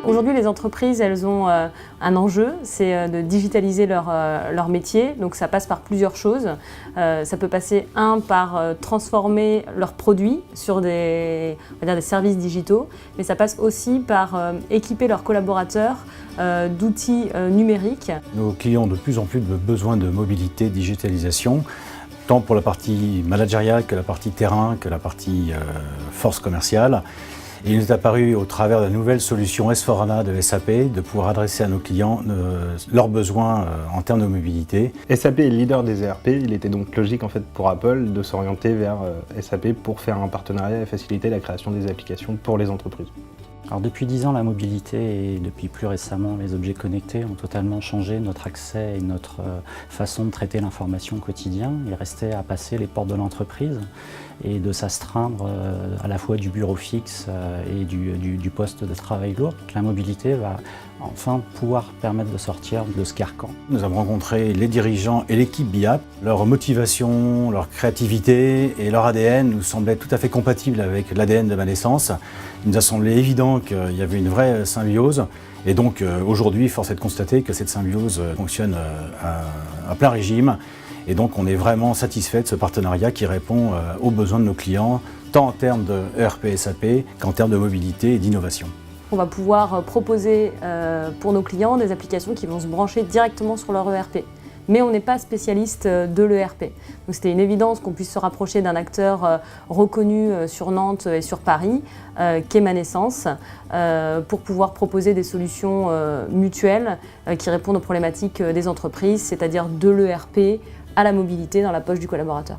Aujourd'hui, les entreprises, elles ont un enjeu, c'est de digitaliser leur métier. Donc ça passe par plusieurs choses. Ça peut passer, par transformer leurs produits sur des services digitaux, mais ça passe aussi par équiper leurs collaborateurs d'outils numériques. Nos clients ont de plus en plus de besoins de mobilité, de digitalisation, tant pour la partie managériale que la partie terrain, que la partie force commerciale. Et il nous est apparu au travers de la nouvelle solution S/4HANA de SAP de pouvoir adresser à nos clients leurs besoins en termes de mobilité. SAP est le leader des ERP, il était donc logique en fait pour Apple de s'orienter vers SAP pour faire un partenariat et faciliter la création des applications pour les entreprises. Alors depuis 10 ans, la mobilité et depuis plus récemment les objets connectés ont totalement changé notre accès et notre façon de traiter l'information au quotidien. Il restait à passer les portes de l'entreprise et de s'astreindre à la fois du bureau fixe et du poste de travail lourd. La mobilité va enfin pouvoir permettre de sortir de ce carcan. Nous avons rencontré les dirigeants et l'équipe BIAP. Leur motivation, leur créativité et leur ADN nous semblaient tout à fait compatibles avec l'ADN de Manescence. Il nous a semblé évident qu'il y avait une vraie symbiose. Et donc aujourd'hui, force est de constater que cette symbiose fonctionne à plein régime. Et donc on est vraiment satisfait de ce partenariat qui répond aux besoins de nos clients, tant en termes de ERP SAP qu'en termes de mobilité et d'innovation. On va pouvoir proposer pour nos clients des applications qui vont se brancher directement sur leur ERP. Mais on n'est pas spécialiste de l'ERP. Donc c'était une évidence qu'on puisse se rapprocher d'un acteur reconnu sur Nantes et sur Paris, qu'est Manescence, pour pouvoir proposer des solutions mutuelles qui répondent aux problématiques des entreprises, c'est-à-dire de l'ERP à la mobilité dans la poche du collaborateur.